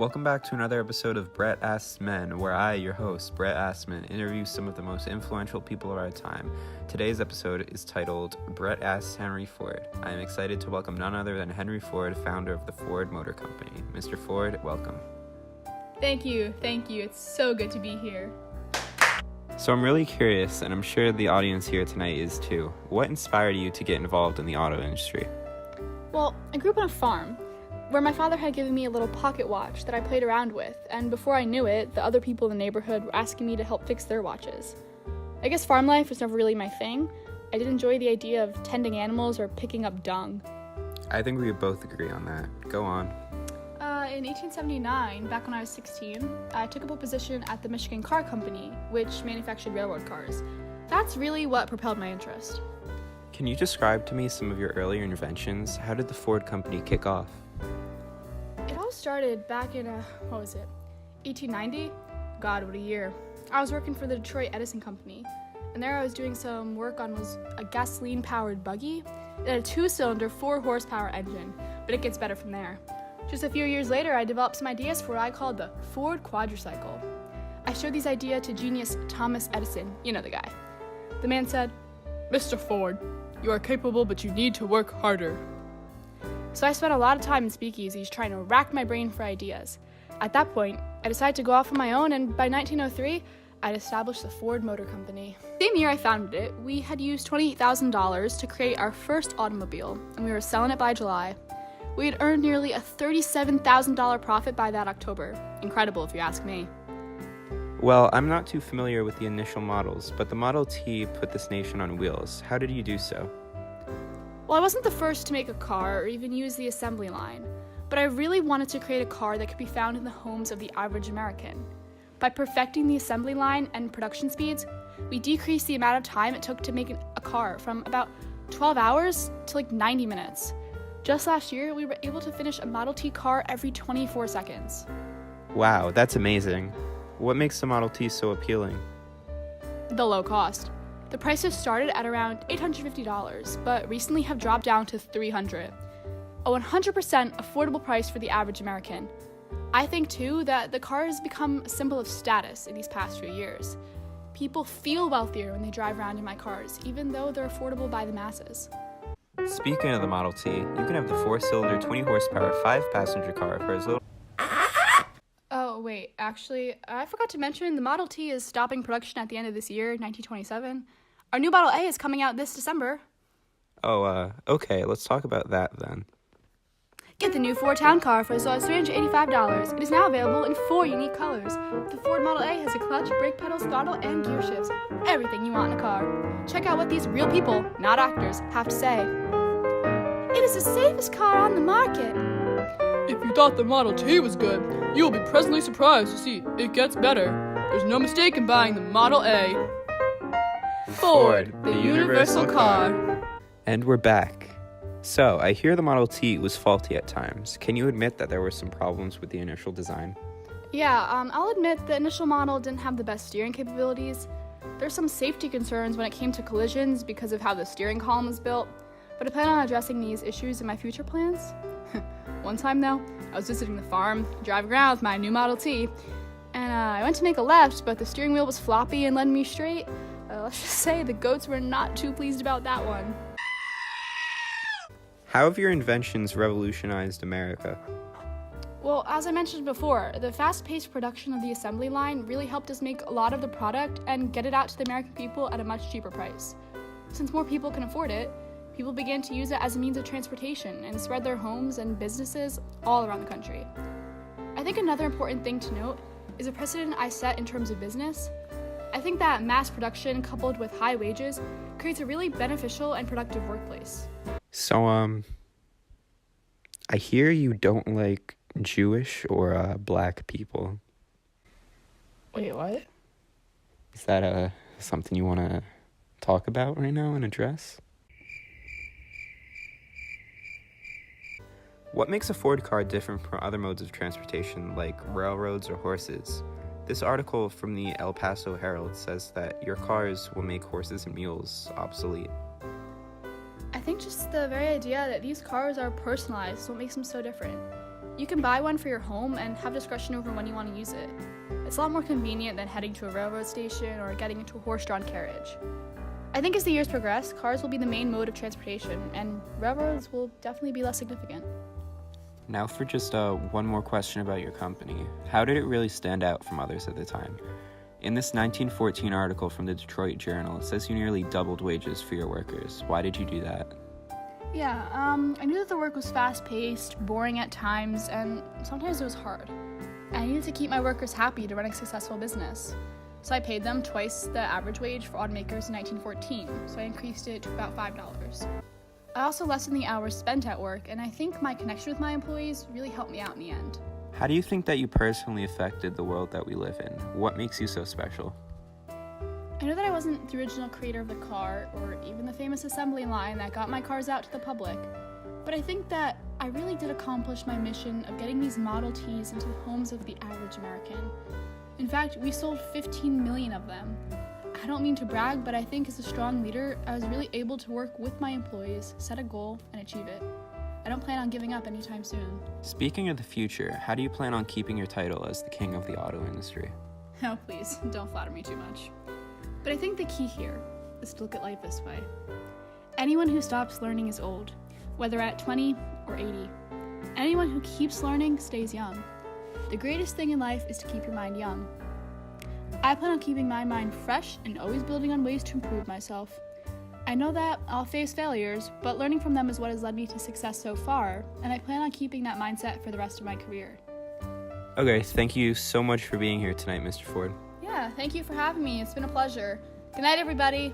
Welcome back to another episode of Brett Asks Men, where I, your host, Brett Askman, interview some of the most influential people of our time. Today's episode is titled Brett Asks Henry Ford. I am excited to welcome none other than Henry Ford, founder of the Ford Motor Company. Mr. Ford, welcome. Thank you. It's so good to be here. So I'm really curious, and I'm sure the audience here tonight is too. What inspired you to get involved in the auto industry? Well, I grew up on a farm, where my father had given me a little pocket watch that I played around with, and before I knew it, the other people in the neighborhood were asking me to help fix their watches. I guess farm life was never really my thing. I did enjoy the idea of tending animals or picking up dung. I think we both agree on that. Go on. In 1879, back when I was 16, I took up a position at the Michigan Car Company, which manufactured railroad cars. That's really what propelled my interest. Can you describe to me some of your earlier inventions? How did the Ford Company kick off? It all started back in, 1890? God, what a year. I was working for the Detroit Edison Company, and there I was doing some work on was a gasoline-powered buggy. It had a 2-cylinder, 4-horsepower engine, but it gets better from there. Just a few years later, I developed some ideas for what I called the Ford quadricycle. I showed these ideas to genius Thomas Edison, you know the guy. The man said, "Mr. Ford, you are capable, but you need to work harder." So I spent a lot of time in speakeasies trying to rack my brain for ideas. At that point, I decided to go off on my own, and by 1903, I'd established the Ford Motor Company. The same year I founded it, we had used $28,000 to create our first automobile, and we were selling it by July. We had earned nearly a $37,000 profit by that October. Incredible, if you ask me. Well, I'm not too familiar with the initial models, but the Model T put this nation on wheels. How did you do so? Well, I wasn't the first to make a car or even use the assembly line, but I really wanted to create a car that could be found in the homes of the average American. By perfecting the assembly line and production speeds, we decreased the amount of time it took to make a car from about 12 hours to like 90 minutes. Just last year, we were able to finish a Model T car every 24 seconds. Wow, that's amazing. What makes the Model T so appealing? The low cost. The prices started at around $850, but recently have dropped down to $300. A 100% affordable price for the average American. I think, too, that the car has become a symbol of status in these past few years. People feel wealthier when they drive around in my cars, even though they're affordable by the masses. Speaking of the Model T, you can have the 4-cylinder, 20-horsepower, 5-passenger car for as little... Oh, wait, actually, I forgot to mention the Model T is stopping production at the end of this year, 1927. Our new Model A is coming out this December. Okay, let's talk about that then. Get the new Ford Town Car for as low as $385. It is now available in 4 unique colors. The Ford Model A has a clutch, brake pedals, throttle, and gear shifts. Everything you want in a car. Check out what these real people, not actors, have to say. It is the safest car on the market. If you thought the Model T was good, you will be pleasantly surprised to see it gets better. There's no mistake in buying the Model A. Ford, the universal car. And we're back. So, I hear the Model T was faulty at times. Can you admit that there were some problems with the initial design? Yeah, I'll admit the initial model didn't have the best steering capabilities. There's some safety concerns when it came to collisions because of how the steering column was built, but I plan on addressing these issues in my future plans. One time, though, I was visiting the farm, driving around with my new Model T, and I went to make a left, but the steering wheel was floppy and led me straight. Let's just say the goats were not too pleased about that one. How have your inventions revolutionized America? Well, as I mentioned before, the fast-paced production of the assembly line really helped us make a lot of the product and get it out to the American people at a much cheaper price. Since more people can afford it, people began to use it as a means of transportation and spread their homes and businesses all around the country. I think another important thing to note is a precedent I set in terms of business. I think that mass production coupled with high wages creates a really beneficial and productive workplace. So, I hear you don't like Jewish or black people. Wait, what? Is that something you want to talk about right now and address? What makes a Ford car different from other modes of transportation like railroads or horses? This article from the El Paso Herald says that your cars will make horses and mules obsolete. I think just the very idea that these cars are personalized is what makes them so different. You can buy one for your home and have discretion over when you want to use it. It's a lot more convenient than heading to a railroad station or getting into a horse-drawn carriage. I think as the years progress, cars will be the main mode of transportation, and railroads will definitely be less significant. Now for just one more question about your company. How did it really stand out from others at the time? In this 1914 article from the Detroit Journal, it says you nearly doubled wages for your workers. Why did you do that? Yeah, I knew that the work was fast-paced, boring at times, and sometimes it was hard. I needed to keep my workers happy to run a successful business. So I paid them twice the average wage for automakers in 1914, so I increased it to about $5. I also lessened the hours spent at work, and I think my connection with my employees really helped me out in the end. How do you think that you personally affected the world that we live in? What makes you so special? I know that I wasn't the original creator of the car, or even the famous assembly line that got my cars out to the public, but I think that I really did accomplish my mission of getting these Model Ts into the homes of the average American. In fact, we sold 15 million of them. I don't mean to brag, but I think as a strong leader, I was really able to work with my employees, set a goal, and achieve it. I don't plan on giving up anytime soon. Speaking of the future, how do you plan on keeping your title as the king of the auto industry? Oh, please, don't flatter me too much. But I think the key here is to look at life this way. Anyone who stops learning is old, whether at 20 or 80. Anyone who keeps learning stays young. The greatest thing in life is to keep your mind young. I plan on keeping my mind fresh and always building on ways to improve myself. I know that I'll face failures, but learning from them is what has led me to success so far, and I plan on keeping that mindset for the rest of my career. Okay, thank you so much for being here tonight, Mr. Ford. Yeah, thank you for having me. It's been a pleasure. Good night, everybody.